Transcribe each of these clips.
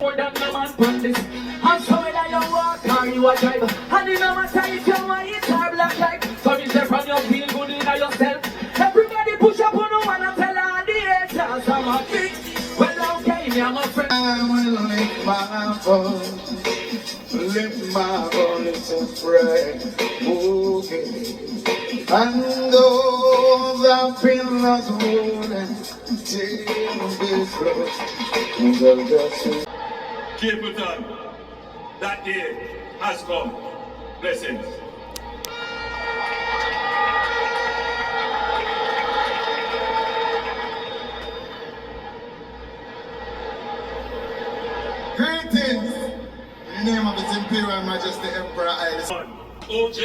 More than no man from this. And so whether you walk or you a drive, and the no matter if you want it or black life. So me say from you feel good in yourself. Everybody push up on one and tell all the haters I'm a big. Well, okay, me I'm a friend. I will lift my voice, lift my voice and pray. Okay. And those that feel not wooden, take this road. Capleton, that day has come. Blessings. Greetings in the name of His Imperial Majesty Emperor Haile. OJ.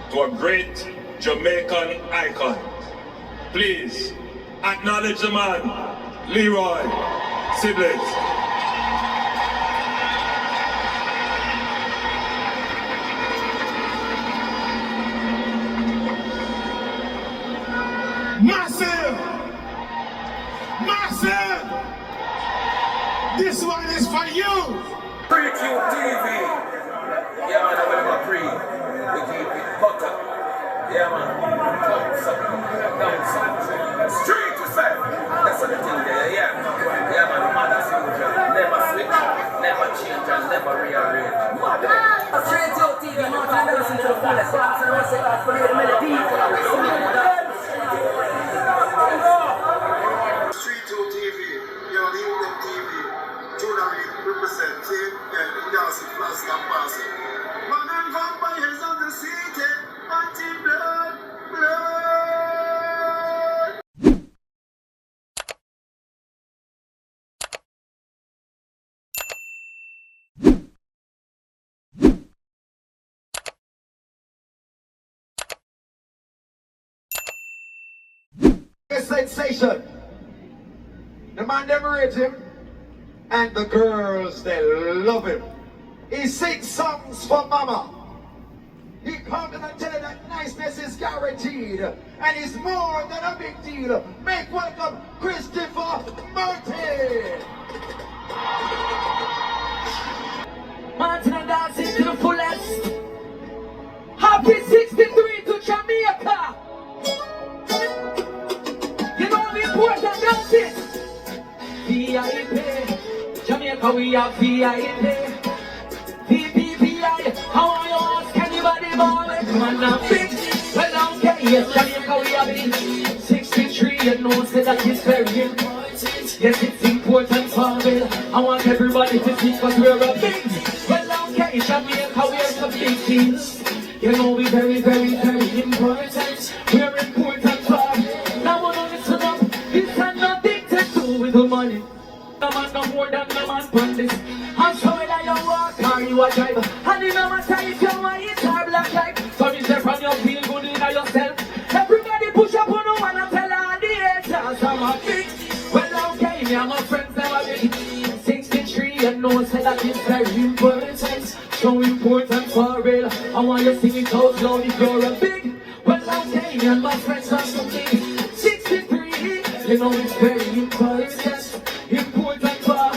To a great Jamaican icon. Please acknowledge the man, Leroy, Sibbles. Massive! Massive! This one is for you! Pre-Q TV. Yeah, man, I'm gonna pre. We keep it butter. Yeah, man. Down Street to say. That's the thing there, yeah. Yeah, man, mad as usual. Never switch, never change, and never rearrange. Straight to TV, not to listen to the fullest. So I say that for the melody. Street 2 TV, you're the Union TV. Journalism representing, the Darcy Plus and Passing. Man and vampires on the city, anti-blood, blood. A sensation. The man them rate him, and the girls they love him. He sings songs for mama. He comes and tell you that niceness is guaranteed, and it's more than a big deal. Make welcome Christopher Martin. Martin and dancing to the fullest. Happy 63 to Jamaica. You know the important dance it. VIP. Jamaica we have VIP. VPVI. How are you ask anybody about it? Man I'm big. Well okay, yes, Jamaica we have it. 63, you know say that is very important. Yes, it's important for me. I want everybody to think cause we're a big. Well okay, Jamaica we have some big things. You know we're very, very, very important. We're important for me. Now we don't listen up. This has nothing to do with the money. No man no more than no man from this. And so whether you walk or you a drive, and it no matter if you want it or black life. So me say from you feel good in yourself. Everybody push up on one and tell all the haters I'm a big. Well okay, me and my friends never big. 63 you know say that is very important. So important for real. I want you to sing it out loud if you're a big. Well okay, me and my friends are something. 63, you know it's very important. Important for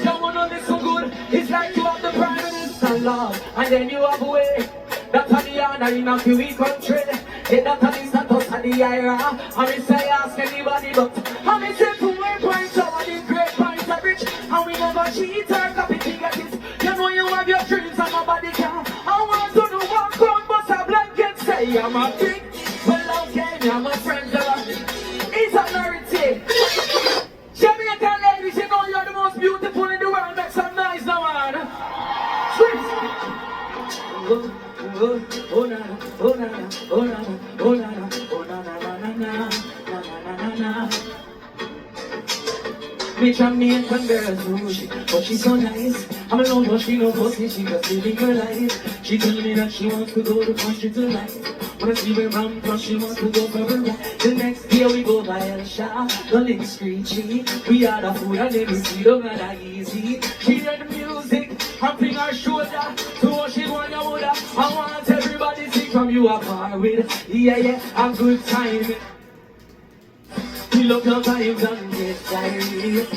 you wanna listen good. It's like you have the Prime Minister law, and then you have a way. That's on the honor in a few country. Then that's on the status of the IRA. And we say ask anybody but. And we say 2 points over the great points of rich. And we never cheat or copy it. You know you have your dreams and nobody can. I want to know what come but a blanket say I'm a big. Well okay, me and my friends are. It's a narrative. Jamaican ladies, you know you're the most beautiful in the world. Make some noise now, man. Sweet. Oh na na, oh na na, oh na na, oh na na, oh na na na na na na na na. Me Jamaican girls, oh she, but she's so nice. I'm alone, but she no pussy, she just living her life. She tell me that she wants to go to country tonight. When I see her round, cause she wants to go for a ride. The next day we go by El Shah, the links screechy. We had the food and then we see the man that easy. She heard the music, humping her shoulder. So what she want, you woulda. I want everybody to from you are far with. Yeah, a good time. We love your vibes and get diary.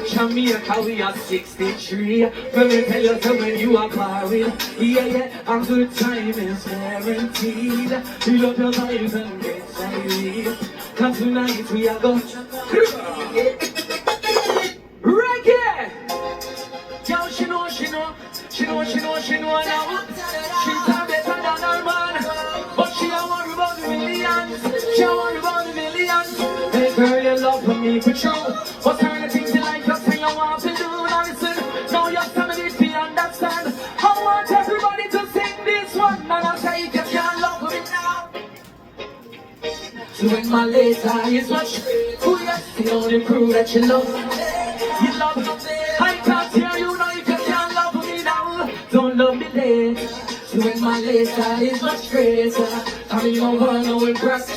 Jamaica, we are 63. When we tell you so when you are far with. Yeah, a good time is guaranteed. We love your vibes and get diary. Cause tonight we are going reggae. Yo, she know now. She's a better than her man, but she don't worry about the millions. She don't worry about the millions. Hey girl, you love for me for true. What's her the things you like, just say you want to do. Now listen, now you're somebody to understand. I want everybody to sing this one, and I say if you can't love me now. So when my later is much, who you still only prove that you love me. You love me. I can't hear you now if you can't love me now. Don't love me later. So when my later is much greater, I mean no one no impress.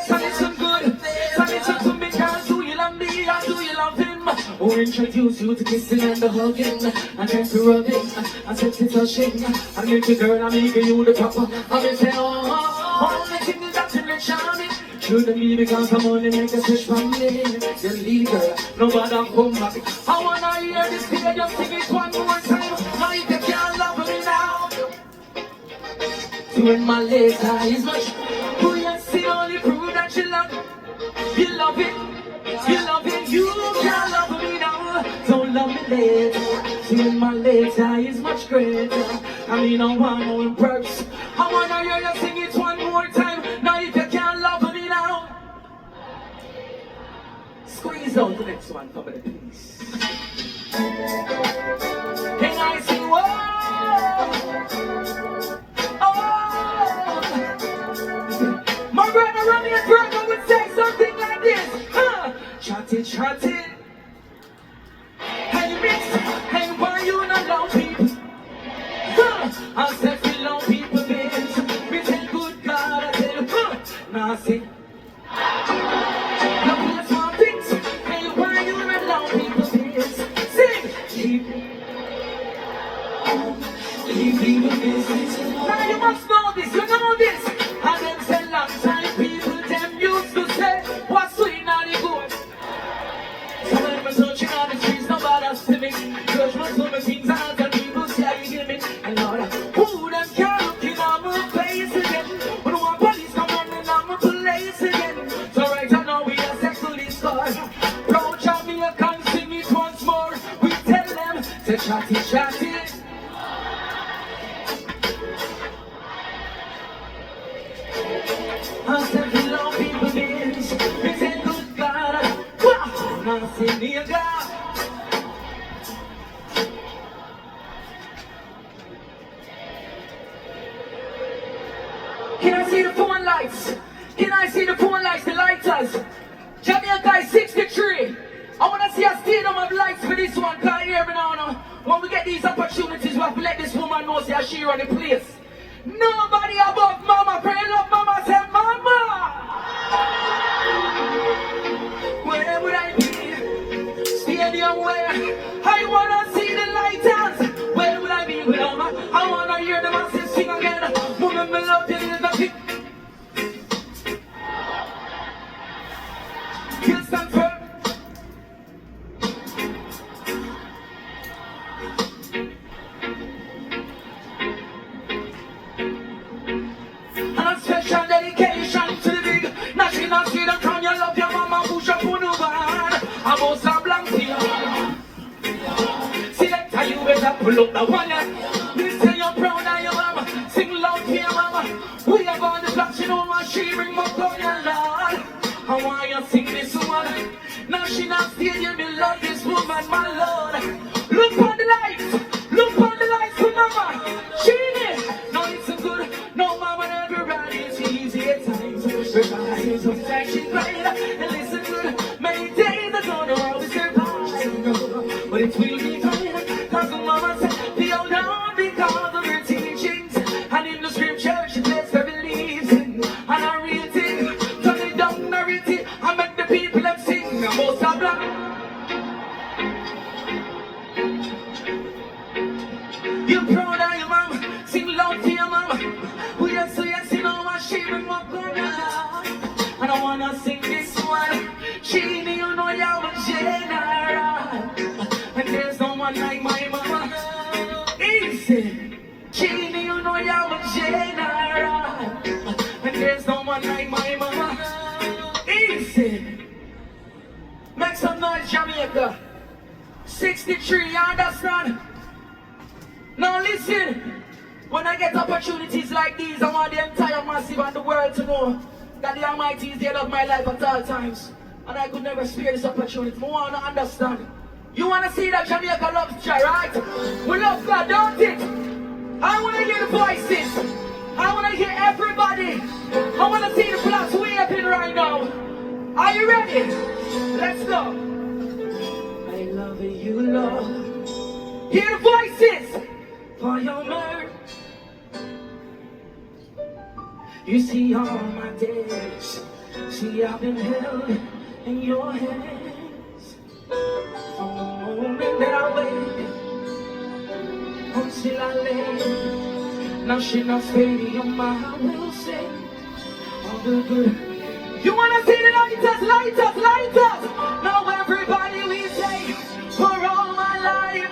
So listen good, so listen to me, girl. Do you love me or do you love him? Or introduce you to kissing and the hugging, and then to rubbing, and sexy touching, and make the girl I'm making you the proper. I'm gonna say all the things that you charming. Shouldn't be because I'm only make a switch from me. You leave girl, nobody come back. I wanna hear this kid just sing it one more time. Now if you can't love me now. So when my later is much, who you see only prove that you love it. You love it, you love it. You can't love me now. Don't love me later. So when my later is much greater, I mean I want more perks. I wanna hear you sing it one more time. Now if you can't love me now, squeeze out the next one for me please. Can I sing my brother Ronnie and brother would say something like this. Chatty. Hey mix, hey why you not love people? I said we love people, bitch. We tell good God, I tell you, now see. Now let's want things. Hey why you not love people, bitch? Sing. Leave people business. Now you must know this, you know this. And them say long time people, them used to say, what's sweet now the good. So when we're searching on the streets, nobody see me. Judgment for the things I can people say, you give me. And Lord, who them can't look in on my face again. When one police come running on my place again. So right now we are settle this score. Proud Jamaican sing it once more. We tell them, say chatty. I said we love people, bitch. We say good God. Wow, now see me a God. Can I see the phone lights? Can I see the phone lights, the lighters? Jamaica is 63. I want to see a stadium of lights for this one. Can't hear me now. When we get these opportunities, we have to let this woman know that she run the place. Nobody above mama. Pray love mama. Say mama. Where would I be? Stadium where I want to see the lighters. Where would I be with mama? I want to hear the masses sing again. Woman, me love you. You stand firm. And a special dedication to the big national freedom from your love, your mama, push up on the van. I'm also blank here. See that time you better pull up the one. You say you're proud of your mama. Sing loud to your mama. We are on the block, you know what she bring up on your Lord. I want you to sing this one. Now she not stadium, me love this woman, my Lord. Look on the lights. Look on the lights for mama. She did. No, it's so good. No, mama, everybody's easy at times. Everybody's so she's right. And listen good. Many days ago, no, I was surviving. But it will be fine. Cause the mama said, be hold on because of her teachings. And in the scripture, she blessed her beliefs. And I real thing. Turn it down, narrative. I make the people them sing. I'm most of black. You proud of your mama, sing loud to your mama. We are so yes, you know Genie, you know you're a general. And there's no one like my mama. Easy. Genie, you know you're a general. And there's no one like my mama. Easy. Make some noise, Jamaica. 63, you understand? Now listen. When I get opportunities like these, I want the entire massive and the world to know that the Almighty is the head of my life at all times. And I could never spare this opportunity. I want to understand. You want to see that Jamaica loves Jah, right? We love God, don't it? I want to hear the voices. I want to hear everybody. I want to see the flags waving right now. Are you ready? Let's go. I love you, Lord. Hear the voices for your mercy. You see all my days. See, I've been held in your hands from the moment that I wake until I lay. Now she not stadium, I will sing all the good. You wanna see the lighters, lighters, lighters? Now everybody we say for all my life.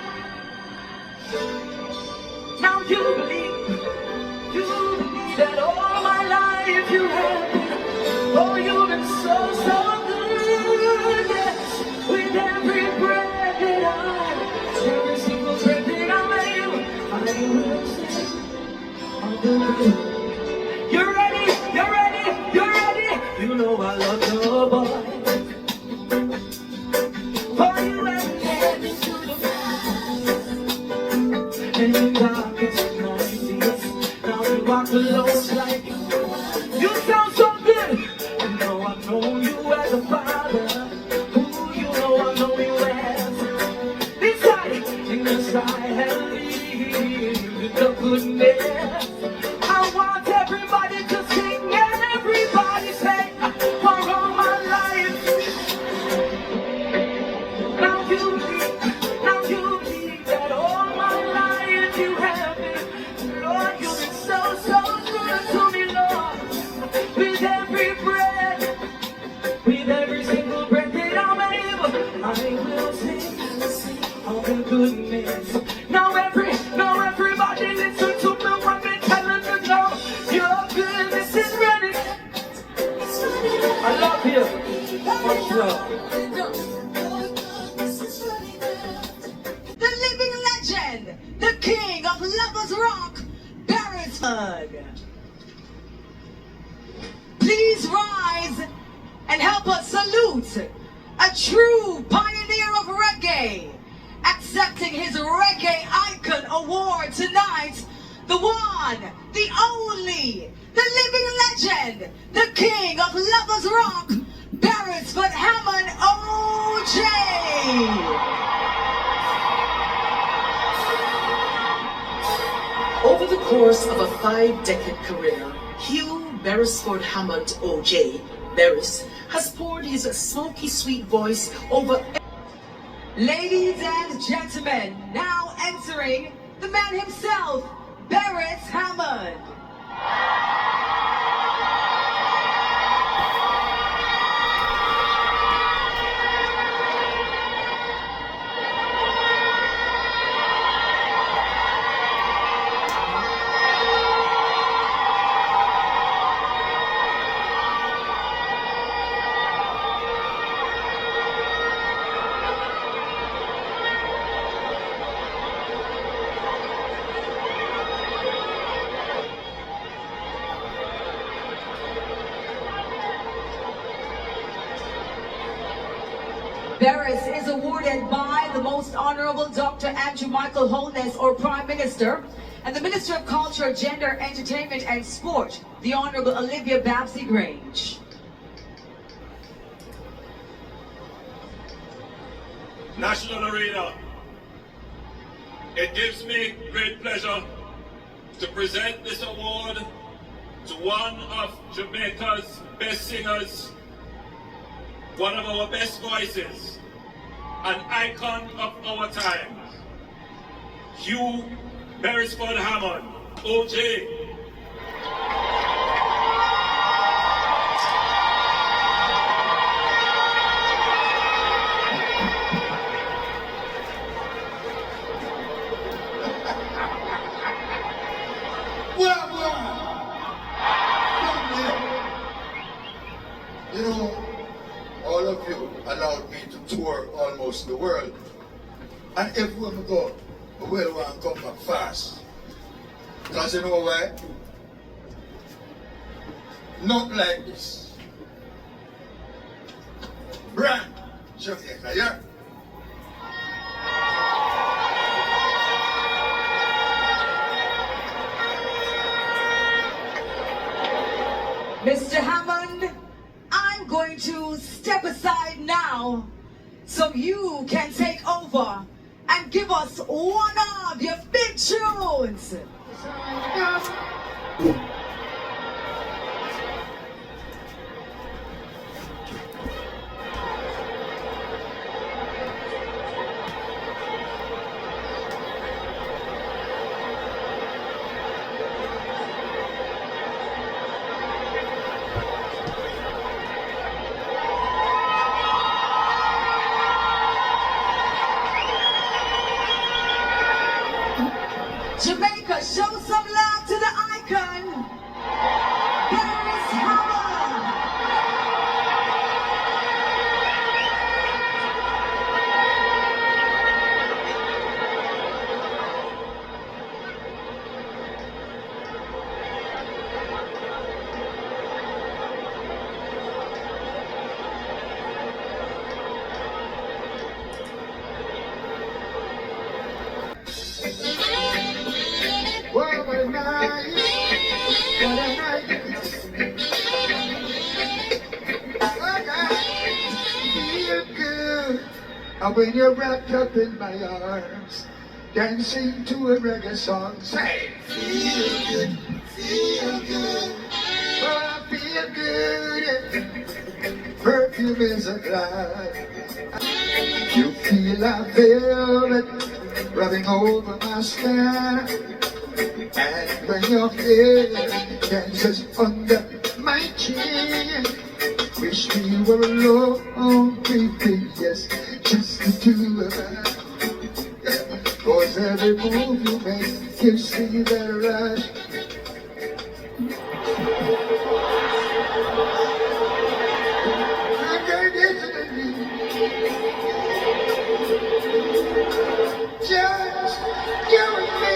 Now you believe that all my life you have been. Oh, you've been so, so good, yes. With every breath that every single breath that I will sing all the good. You're ready, you're ready, you're ready. You know I love your boy. For you and me to the past. And in darkest noises, now you walk alone like you sound so good. You know I've known you as a father. Who you know I know you as. Inside, inside, have lived the goodness. I want everybody to sing and everybody say, for all my life. Now you believe that all my life you have been. Lord, you've been so, so good to me, Lord. With every breath, with every single breath that I'm able, I will sing all the goodness. Now everybody listen to me when they telling you now, your goodness is ready. I love you. Much love. The living legend, the king of Lovers Rock, Beres. Please rise and help us salute a true pioneer of reggae, accepting his Reggae Icon Award tonight, the one, the only, the living legend, the king of Lovers Rock, Beres Hammond OJ. Over the course of a 5-decade career, Hugh Beresford Hammond OJ, Beres, has poured his smoky sweet voice over. Ladies and gentlemen, now entering the man himself, Beres Hammond. Beres is awarded by the Most Honorable Dr. Andrew Michael Holness, or Prime Minister, and the Minister of Culture, Gender, Entertainment and Sport, the Honorable Olivia Babsy Grange. National Arena. It gives me great pleasure to present this award to one of Jamaica's best singers, one of our best voices, an icon of our times, Hugh Beresford Hammond, OJ. You know, all of you allowed me to tour almost the world. And everywhere we go, we will want to come back fast. Because you know why? Not like this. Brand Jamaica, yeah? Mr. Hammond, I'm going to step aside now so you can take over and give us one of your big tunes. Jamaica, show some love to the icon, Beres Hammond. What a night, what a night. I feel good. And when you're wrapped up in my arms, dancing to a reggae song, say, feel good, feel good. Oh, I feel good. Perfume is a glide. You feel I feel it rubbing over my skin. And when your head dances under my chin, wish we were alone, baby, yes, just the two of us. Cause every move you make gives me that rush. Just you and me.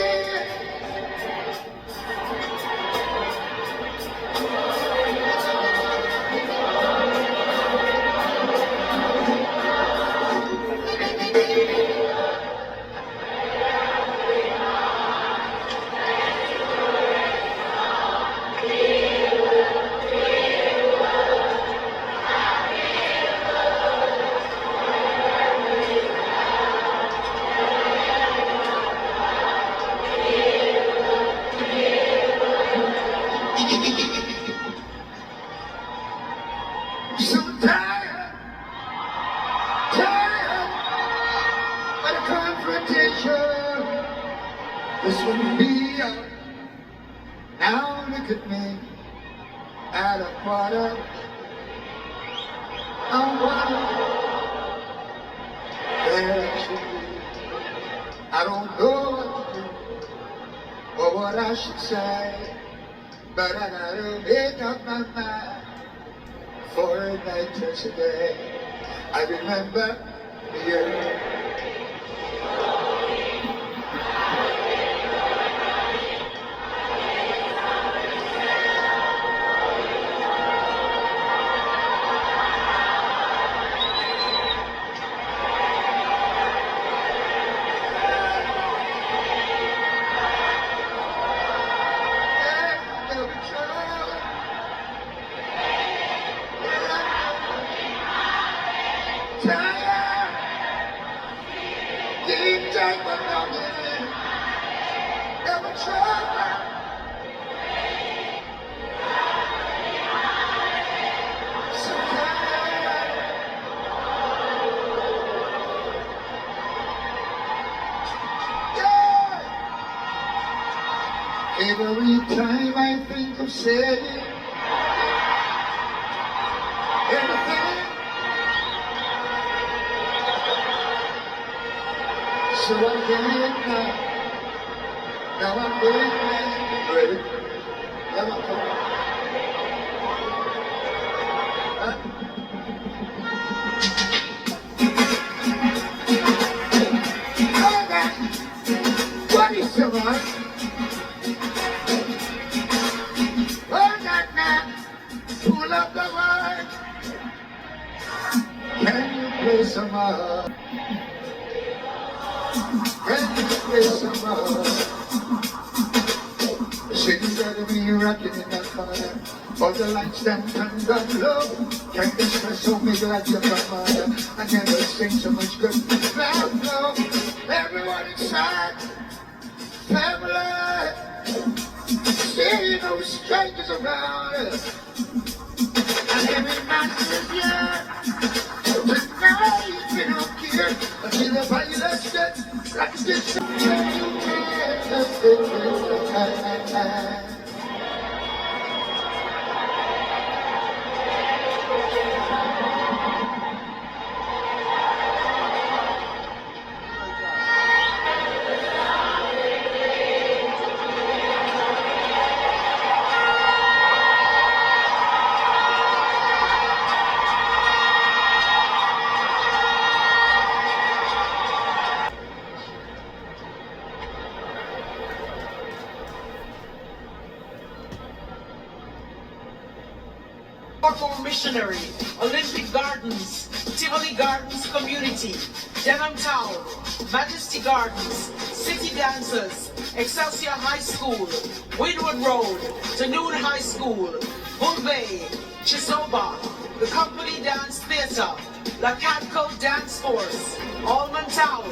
So tired of the confrontation. This wouldn't be up. Now look at me at a quarter. I don't know what to do or what I should say, but I gotta make up my mind for a night just a day. I remember the year. Every time I think of saying everything, so I'm getting now. Now I'm getting ready. Now I'm coming. people of the world, can you play some more? Can you play some more? City gotta be rocking in that fire. All the lights down and down low. Can't express so big like your mother. I never seen so much good love. Everyone inside, family. See no strangers around. And every man is young. Tonight we don't care. Until the violence gets like this. Powerful Missionary, Olympic Gardens, Tivoli Gardens Community, Denham Town, Majesty Gardens, City Dancers, Excelsior High School, Windward Road, Tanoon High School, Bull Bay, Chisoba, the Company Dance Theatre, La Cadco Dance Force, Allman Town,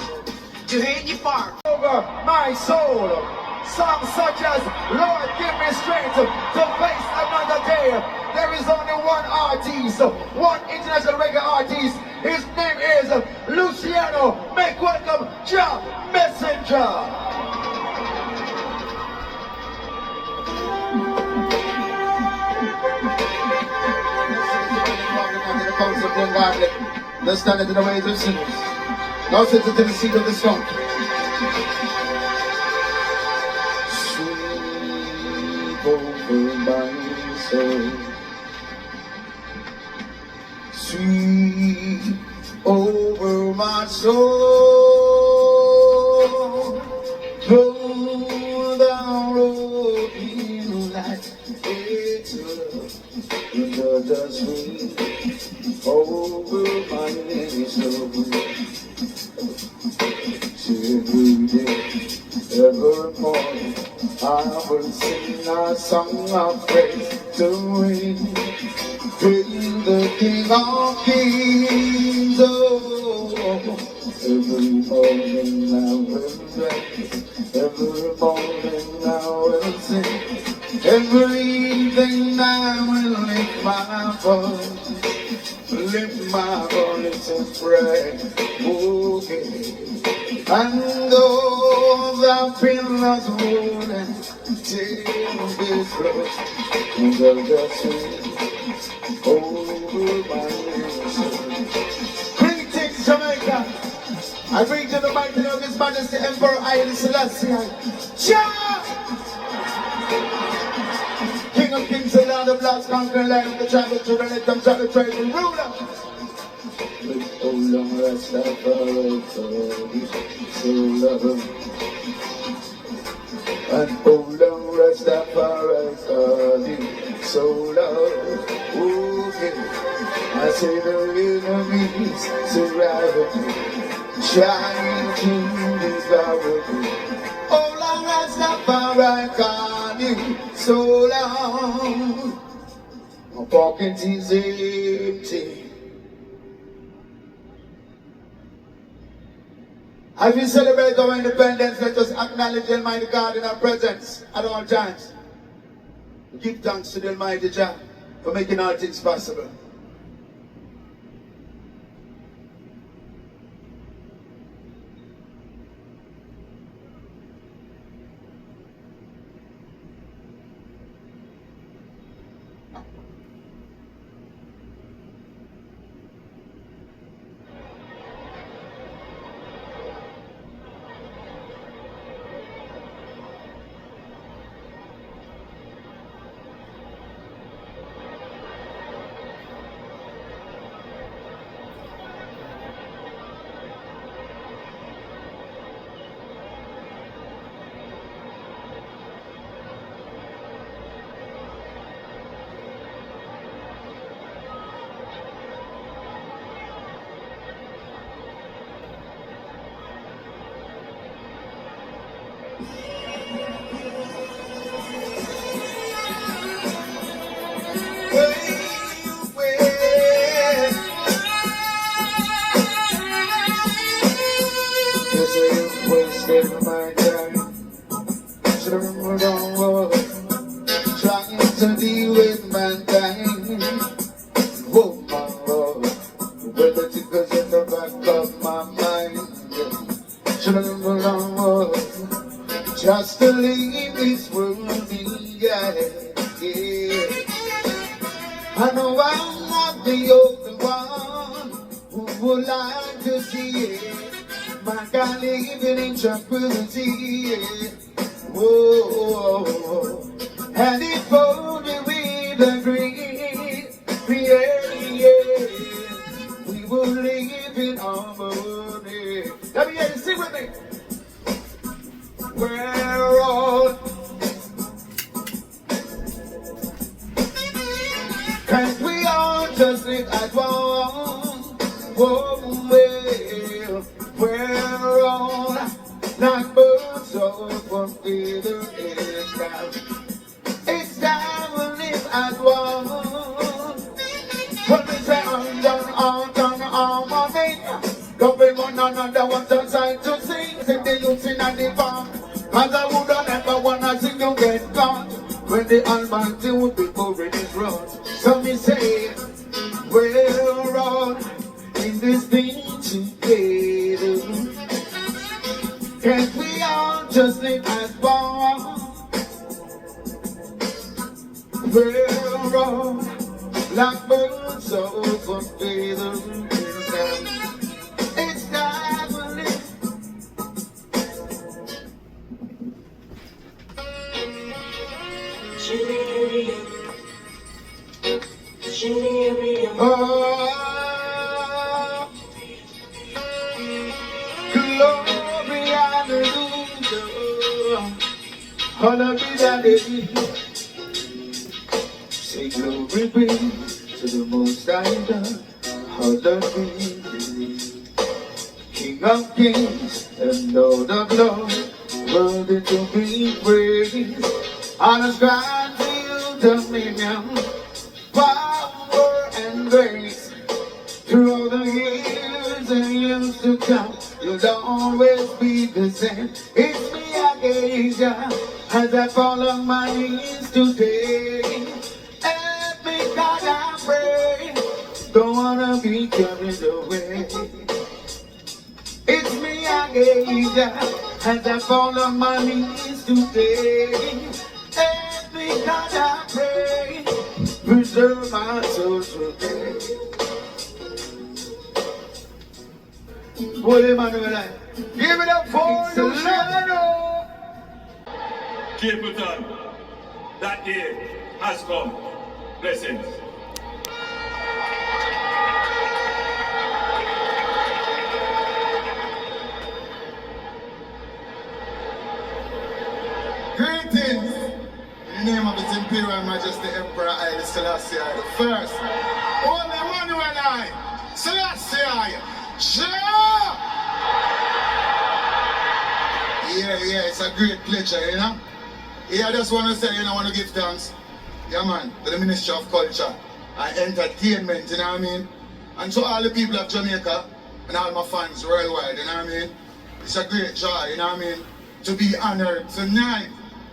Duhaney Park. Over my soul, songs such as Lord give me strength to face another day. There is only one artist, one international reggae artist. His name is Luciano. Make welcome Ja Messenger. Let's stand into the ways of sinners. Now sit to the seat of the song. Sweep over my soul. Sweep over my soul. Roll down, rolling like it's another sweep over my soul. Every day, every morning, I will sing a song of praise to Him. Hail the King of Kings. Oh, every morning I will pray. Every morning I will sing. Every evening I will lift my voice. Lift my voice and pray. Okay. And those that feel lost wouldn't take this road. And they'll just sweep over my nation. Greetings, Jamaica. I bring to the mighty of His Majesty Emperor Haile Selassie. Jah! King of kings and Lord of lords, conquering land of the travel to the let them travel trade and ruler. Oh, long rest after so love. And oh, long rest after so love. Okay, I say the enemies surround me, trying to devour me. Oh, long rest after so long. My pocket is empty. As we celebrate our independence, let us acknowledge the Almighty God in our presence at all times. Give thanks to the Almighty Jah for making all things possible. I know I'm not the only one who would like to see it. My God living in tranquility. Whoa, and if only we'd agree, we will live in harmony. Let me hear you sing with me. We're all, and we all just live as one. Whoa, well, we're all like birds of one feather. It's time we live as one. When we say on, don't be one another what's outside to sing. Sing the youths in the farm. As I would never wanna see you get caught. When the Almighty would be pouring his wrath. So me say, we're all in this thing together. Can't we all just live as one? We're all like birds of one feather. It's time to live. Oh, glory, hallelujah. Hallelujah. Say glory be to the Most High God. Hallelujah. King of kings and Lord of lords, worthy to be praised. Honest God to you, dominion, power and grace. Through all the years and years to come, you'll always be the same. It's me again, God, as I fall on my knees today. Help me, God, I pray. Don't wanna be carried away. It's me again, God, as I fall on my knees today. Help me, God, I pray. Preserve my soul today. What am I doing? Give it up for Luciano. Capleton, that day has come. Blessings. Greetings! In the name of His Imperial Majesty Emperor Haile Selassie I the First. Only one who and I, Selassie I. Yeah, it's a great pleasure, you know? Yeah, I just want to say, I want to give thanks, yeah man, to the Ministry of Culture and Entertainment, you know what I mean? And to all the people of Jamaica and all my fans worldwide, you know what I mean? It's a great joy, you know what I mean? To be honored tonight,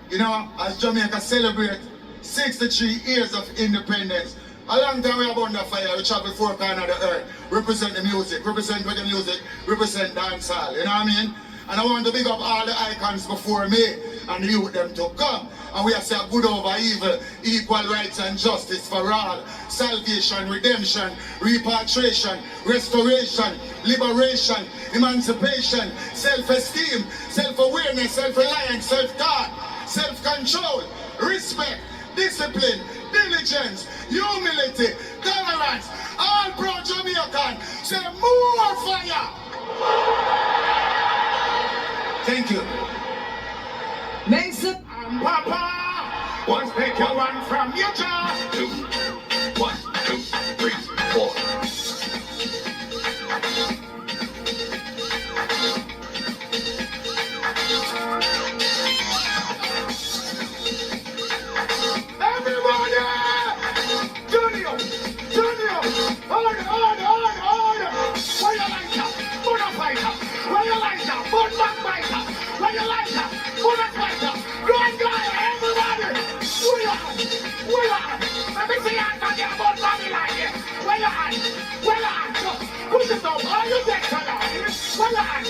you know, as Jamaica celebrate 63 years of independence. A long time we have under fire, we travel four corners of the earth, represent the music, represent reggae music, represent dancehall, you know what I mean? And I want to big up all the icons before me and the youth them to come. And we have said good over evil, equal rights and justice for all, salvation, redemption, repatriation, restoration, liberation, emancipation, self-esteem, self-awareness, self-reliance, self-thought, self-control, respect, discipline, diligence, humility, tolerance. All proud Jamaican say more fire. Thank you. Mason. Papa, once take your one from your jaw. 2, 1, 2, 3, 4. Everybody! Junior! Order! Where you like that? Put a fighter! Where you like that? Put back fighter! Where you like that? Put a fighter! Good guy, everybody! Where you at? Let me see how to get about Babylon here! Where you at? Push it up! Are you dead, fella? Where you at?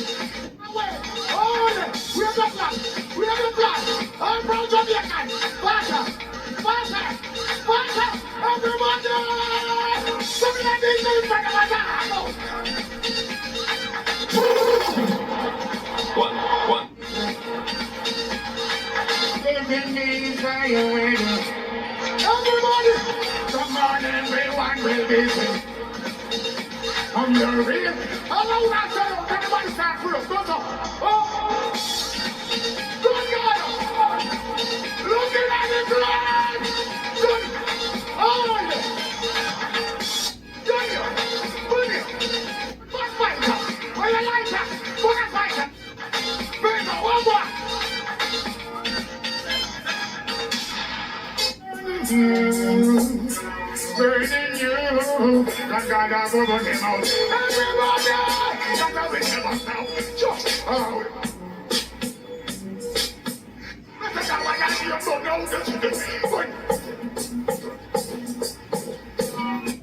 Order! We have the flag! I'm proud Jamaican! Faster! Everybody! you with. Everybody, come on, everyone will be free. I'm the real. Hello, that's all. Everybody stand for us. Go, go. Oh, good God. Looking at the ground. Good. Oh, yeah. Good. Good. Good fighter. Where you like that? Good fighter. Bring it. One more. Burning you, God has opened him out. Everybody, that's how we never stop. Just out. Listen to what I hear, so now this is the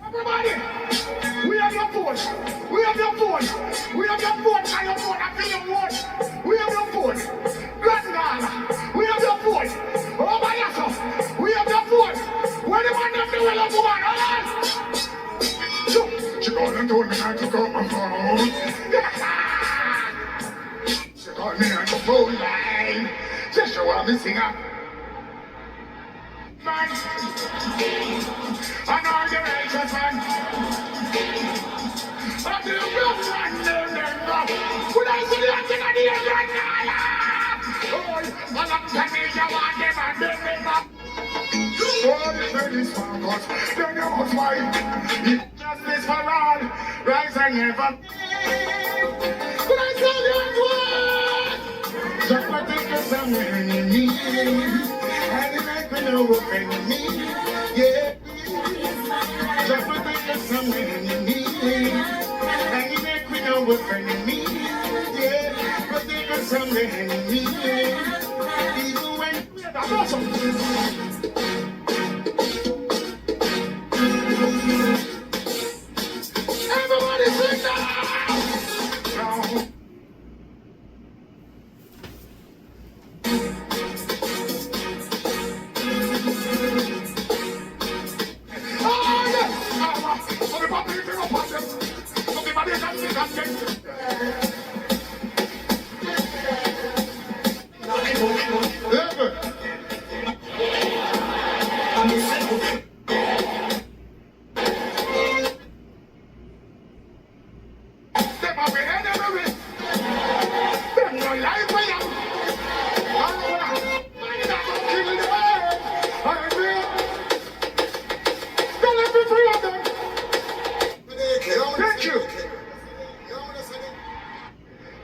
everybody, we have your phone. We have your phone. We have your phone. I have your phone. I feel your phone. We have your phone. Grandma, we have your phone. Oh my God, we have your phone. Where the man them doing up woman? She called and told me not to call my phone. She called me on the phone line. Just show her me singer. Man, and all the righteous man. And the rough man, them rough. Would I see the acting of the end right now? Oh, a long time you want them and them up. Oh, the ladies for us, they know what's right. Justice for all, rise and never. But I tell you what, just like this is something you need, and it make me know what you need, yeah. Just like this is something you need, and it make me know what you need, yeah. But this is something you need, even when that's awesome. Everybody sing now! Oh, yes! Everybody bring up on them. Everybody can sing and sing.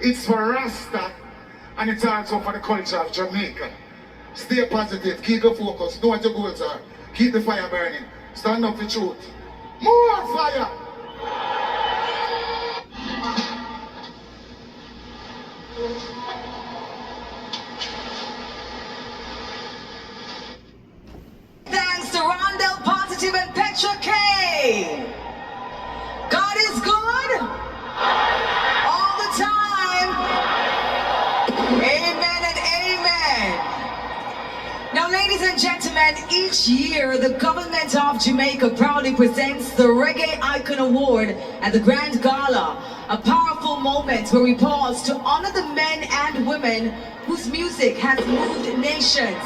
It's for Rasta, and it's also for the culture of Jamaica. Stay positive, keep your focus, know what your goals are, keep the fire burning, stand up for truth. More fire! Thanks to Rondell Positive and Petra K. God is good all the time. Amen and amen. Now, ladies and gentlemen, each year the government of Jamaica proudly presents the Reggae Icon Award at the Grand Gala, a powerful moment where we pause to honor the men and women whose music has moved nations.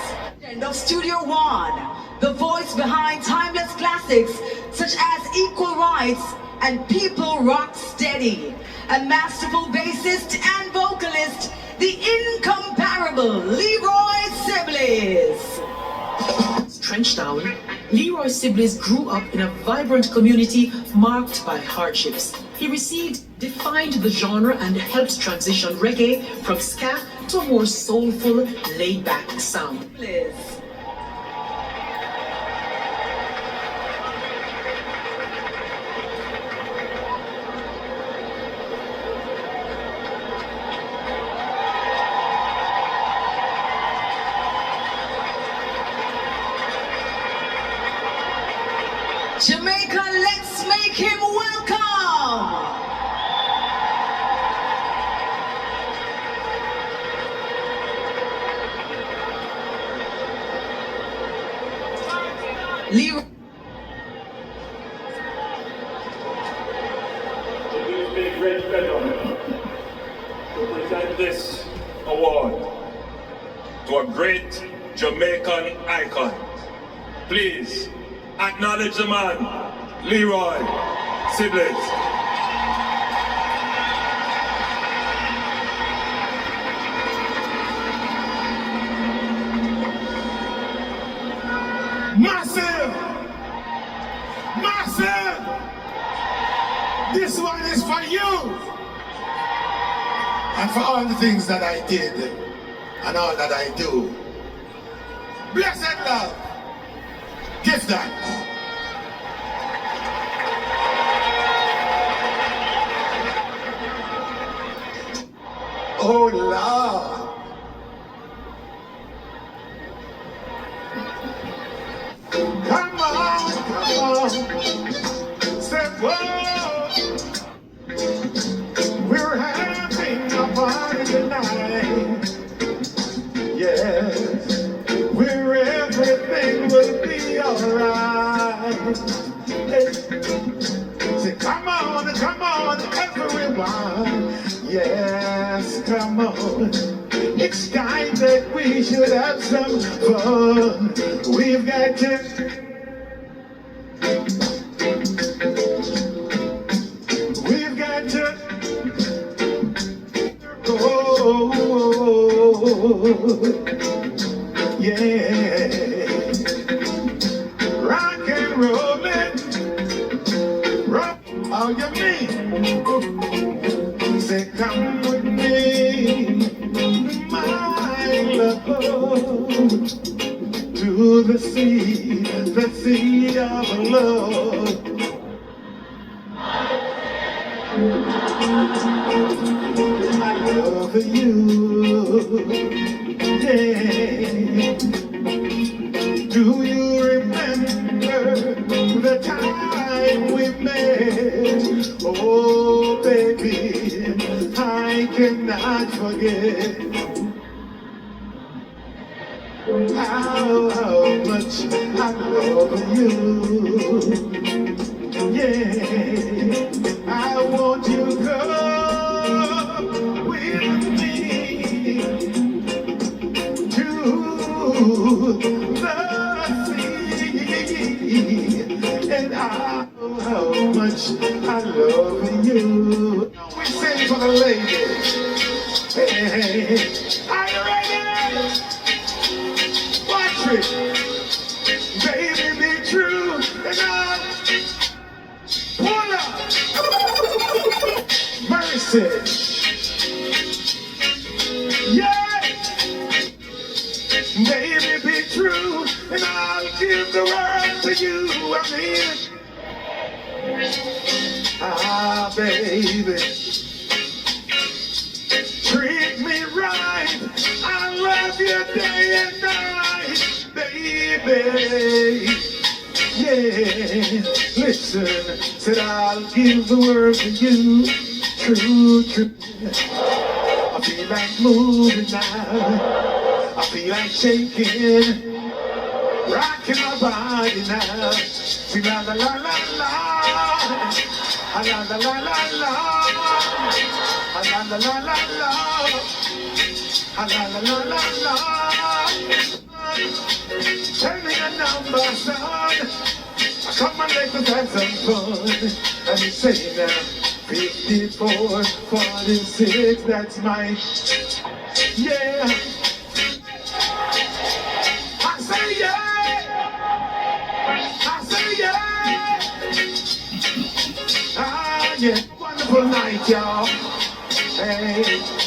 Of Studio One, the voice behind timeless classics such as Equal Rights and People Rock Steady, a masterful bassist and vocalist, the incomparable Leroy Sibbles. Trenchtown, Leroy Sibbles grew up in a vibrant community marked by hardships. He defined the genre and helped transition reggae from ska to a more soulful, laid-back sound. Jamaica, let's make him welcome! Leroy. It gives me great pleasure to present this award to a great Jamaican icon. Please acknowledge the man, Leroy Sibbles. Massive! Massive! This one is for you! And for all the things that I did and all that I do. Blessed love! Give thanks. Oh Lord! Come on, step forward. We're having a party tonight. Yes, where everything will be alright. Hey. Say, come on, everyone. Yes, come on. It's time that we should have some fun. We've got to. We've got to. Yeah. Rock and roll it. Rock. How you mean? Say, come with me, my love, to the sea of love. I love you, yeah. Do you remember the time we met? Oh, baby, I cannot forget how much I love you. Yeah, I want you to come with me to the sea, and how much I love you. We sing for the ladies. Hey, are you ready? Watch it, baby, be true, and I'll pull up. Mercy, yeah, baby, be true, and I'll give the world to you. I mean, ah, baby, treat me right. I love you day and night, baby. Yeah, listen, said I'll give the world to you. True, true. I feel like moving now. I feel like shaking, rocking my body now. Sing la la la la la, la la la la la, la la la la la, la la la la la. Tell me a number, son. Come on, let's have some fun. And you say now, 54, 46, that's my, yeah. I say yeah. I say yeah. Ah, yeah. Wonderful night, y'all. Hey.